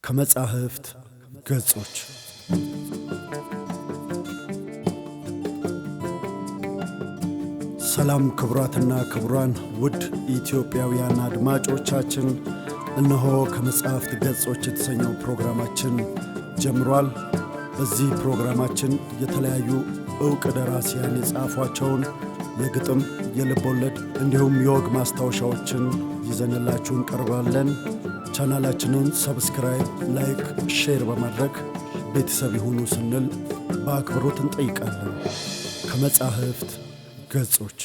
ከመጻሕፍት ገጾች ሰላም ክቡራትና ክቡራን ውድ ኢትዮጵያውያን አድማጮቻችን፣ እነሆ ከመጻሕፍት ገጾች የተሰኘው ፕሮግራማችን ጀምሯል። በዚህ ፕሮግራማችን የተለያዩ ዕውቅ ደራሲያን የጻፏቸውን የግጥም፣ የልቦለድ እንዲሁም የወግ ማስታወሻዎችን ይዘንላችሁ እንቀርባለን። ቻናላችንን ሰብስክራይብ፣ ላይክ፣ ሼር በማድረግ ቤተሰብ ይሁኑ ስንል በአክብሮት እንጠይቃለን። ከመጻሕፍት ገጾች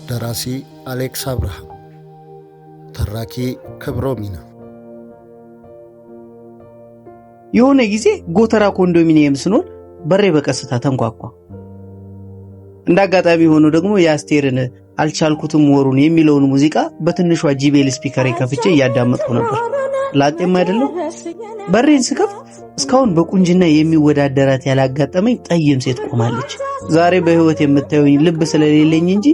ደራሲ አሌክስ አብርሃም፣ ተራኪ ክብሮሚና። የሆነ ጊዜ ጎተራ ኮንዶሚኒየም ስኖር በሬ በቀስታ ተንኳኳ። እንዳጋጣሚ ሆኖ ደግሞ የአስቴርን አልቻልኩትም ወሩን የሚለውን ሙዚቃ በትንሿ ጂቤል ስፒከር ከፍቼ እያዳመጥኩ ነበር። ላጤም አይደለም። በሬን ስከፍት እስካሁን በቁንጅና የሚወዳደራት ያላጋጠመኝ ጠይም ሴት ቆማለች። ዛሬ በህይወት የምታዩኝ ልብ ስለሌለኝ እንጂ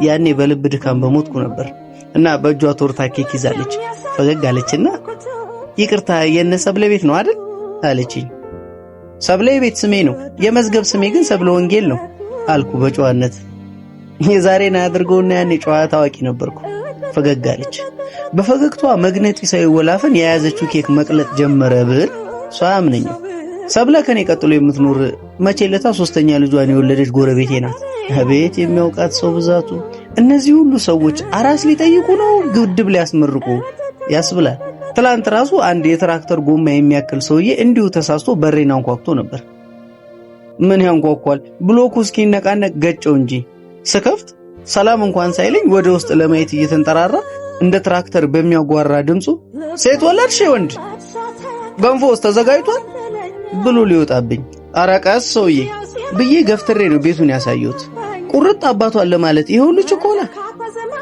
ያኔ በልብ ድካም በሞትኩ ነበር። እና በእጇ ቶርታ ኬክ ይዛለች። ፈገግ አለችና ይቅርታ የነ ሰብለ ቤት ነው አይደል አለችኝ። ሰብለ ቤት ስሜ ነው፣ የመዝገብ ስሜ ግን ሰብለ ወንጌል ነው አልኩ በጨዋነት። የዛሬን አድርገውና ያኔ ጨዋ ታዋቂ ነበርኩ። ፈገግ አለች። በፈገግቷ መግነጢሳዊ ወላፈን የያዘችው ኬክ መቅለጥ ጀመረ ብል እሷ አያምነኝም። ሰብለ ከኔ ቀጥሎ የምትኖር መቼለታ ሶስተኛ ልጇን የወለደች ጎረቤቴ ናት። አቤት የሚያውቃት ሰው ብዛቱ! እነዚህ ሁሉ ሰዎች አራስ ሊጠይቁ ነው ግድብ ሊያስመርቁ ያስብላል። ትላንት ራሱ አንድ የትራክተር ጎማ የሚያክል ሰውዬ እንዲሁ ተሳስቶ በሬን አንኳኩቶ ነበር። ምን ያንኳኳል? ብሎኩ እስኪነቃነቅ ገጨው እንጂ ስከፍት ሰላም እንኳን ሳይለኝ ወደ ውስጥ ለማየት እየተንጠራራ እንደ ትራክተር በሚያጓራ ድምፁ ሴት ወለድሽ ወንድ ገንፎስ ተዘጋጅቷል ብሎ ሊወጣብኝ፣ ኧረ ቀስ ሰውዬ ብዬ ገፍትሬ ነው ቤቱን ያሳየሁት። ቁርጥ አባቷን ለማለት ይሄ ሁሉ ችኮላ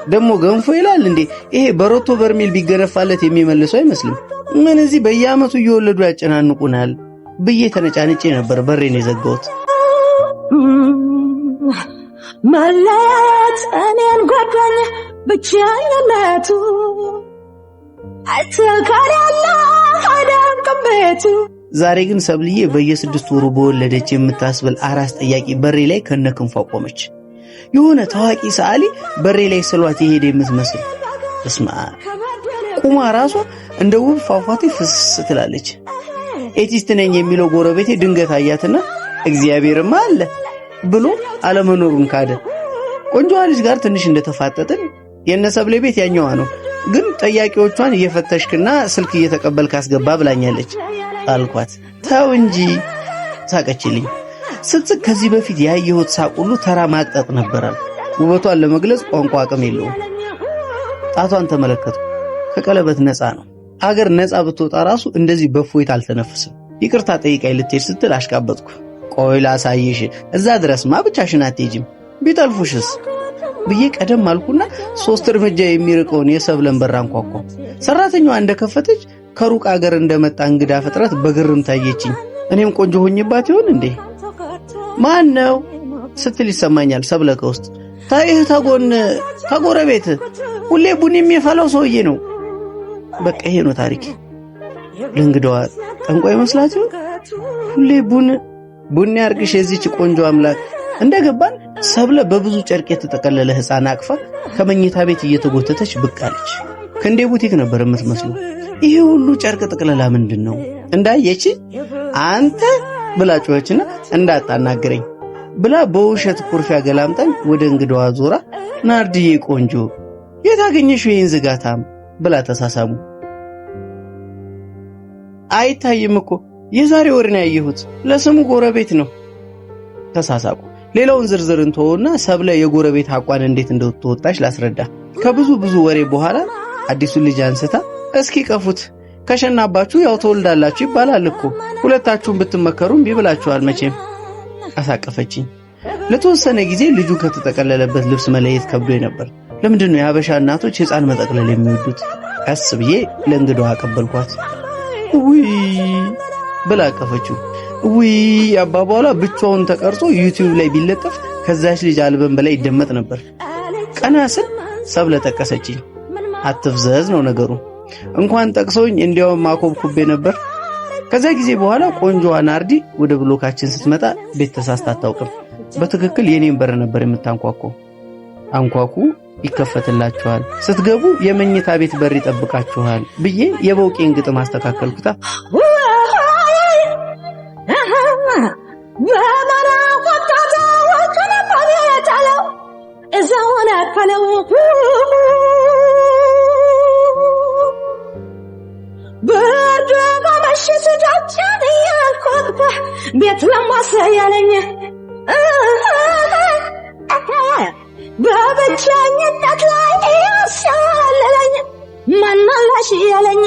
ደግሞ ገንፎ ይላል እንዴ? ይሄ በሮቶ በርሜል ቢገነፋለት የሚመልሰው አይመስልም። ምን እዚህ በየዓመቱ እየወለዱ ያጨናንቁናል ብዬ ተነጫንጬ ነበር በሬን የዘጋሁት። መለያየት እኔን ጎዳኝ ብቻዬነቱ አትካሪ ያለ አዳምቅም ቤቱ። ዛሬ ግን ሰብልዬ በየ6 ወሩ በወለደች የምታስብል አራስ ጠያቂ በሬ ላይ ከነክንፏ ቆመች። የሆነ ታዋቂ ሰዓሊ በሬ ላይ ስሏት የሄደ የምትመስል እስማ ቁማ ራሷ እንደ ውብ ፏፏቴ ፍስ ትላለች። ኤቲስት ነኝ የሚለው ጎረቤቴ ድንገት አያትና እግዚአብሔርማ አለ ብሎ አለመኖሩን ካደ። ቆንጆዋ ልጅ ጋር ትንሽ እንደተፋጠጥን የነሰብለ ቤት ያኛዋ ነው፣ ግን ጠያቂዎቿን እየፈተሽክና ስልክ እየተቀበልክ አስገባ ብላኛለች አልኳት። ተው እንጂ ሳቀችልኝ። ስትስቅ ከዚህ በፊት ያየሁት ሳቅ ሁሉ ተራ ማቅጠጥ ነበራል። ውበቷን ለመግለጽ ቋንቋ አቅም የለውም። ጣቷን ተመለከቱ። ከቀለበት ነፃ ነው። አገር ነፃ ብትወጣ ራሱ እንደዚህ በፎይታ አልተነፍስም። ይቅርታ ጠይቃይ ልትሄድ ስትል አሽቃበጥኩ። ቆይ ላሳይሽ፣ እዛ ድረስማ ብቻሽን አትሄጂም ቢጠልፉሽስ ብዬ ቀደም አልኩና 3 እርምጃ የሚርቀውን የሰብለን በር አንኳኳ። ሰራተኛዋ እንደከፈተች ከሩቅ አገር እንደመጣ እንግዳ ፍጥረት በግርም ታየችኝ። እኔም ቆንጆ ሆኝባት ይሆን እንዴ? ማን ነው ስትል ይሰማኛል ሰብለ ከውስጥ። ታይህ ተጎረቤት ሁሌ ቡን የሚፈላው ሰውዬ ነው። በቃ ይሄ ነው ታሪክ። ለእንግዳዋ ጠንቋይ መስላት ይሆን? ሁሌ ቡን ያርግሽ የዚች ቆንጆ አምላክ። እንደገባን ሰብለ በብዙ ጨርቅ የተጠቀለለ ሕፃን አቅፋ ከመኝታ ቤት እየተጎተተች ብቅ አለች። ከእንዴ ቡቲክ ነበር የምትመስለው። ይሄ ሁሉ ጨርቅ ጥቅለላ ምንድን ነው? እንዳየች አንተ ብላ ጮኸችና እንዳታናግረኝ ብላ በውሸት ኩርፊያ ገላምጣኝ ወደ እንግዳዋ ዞራ ናርድዬ ቆንጆ የታገኘሽው ይህን ዝጋታም ብላ ተሳሳሙ። አይታይም እኮ የዛሬ ወር ነው ያየሁት፣ ለስሙ ጎረቤት ነው ተሳሳቁ። ሌላውን ዝርዝር እንተውና ሰብለ የጎረቤት አቋን እንዴት እንደተወጣች ላስረዳ። ከብዙ ወሬ በኋላ አዲሱን ልጅ አንስታ እስኪ ቀፉት ከሸናባችሁ ያው ተወልዳላችሁ ይባላል እኮ፣ ሁለታችሁም ብትመከሩም ቢብላችኋል መቼም አሳቀፈችኝ። ለተወሰነ ጊዜ ልጁ ከተጠቀለለበት ልብስ መለየት ከብዶኝ ነበር። ለምንድን ነው የሀበሻ እናቶች ሕፃን መጠቅለል የሚወዱት? ቀስ ብዬ ለእንግዳዋ አቀበልኳት። ውይ ብላ አቀፈችው። ውይ አባባሏ ብቻውን ተቀርጾ ዩቲዩብ ላይ ቢለጠፍ ከዛች ልጅ አልበም በላይ ይደመጥ ነበር። ቀና ስል ሰብለ ጠቀሰችኝ። አትፍዘዝ ነው ነገሩ። እንኳን ጠቅሰውኝ እንዲያውም ማኮብኩቤ ነበር። ከዛ ጊዜ በኋላ ቆንጆዋ ናርዲ ወደ ብሎካችን ስትመጣ ቤት ተሳስታ አታውቅም። በትክክል የኔን በር ነበር የምታንኳኳው። አንኳኩ ይከፈትላችኋል፣ ስትገቡ የመኝታ ቤት በር ይጠብቃችኋል ብዬ የበውቄን ግጥም አስተካከልኩታ። በማራ ወጣታ ወከነባሪ ታለው እዛውና ካለው በርዶ በመሽት ዳቻን ያልኩት ቤት ለማሳያለኝ በብቸኝነት ላይ ያሳለለኝ ማናላሽ ያለኝ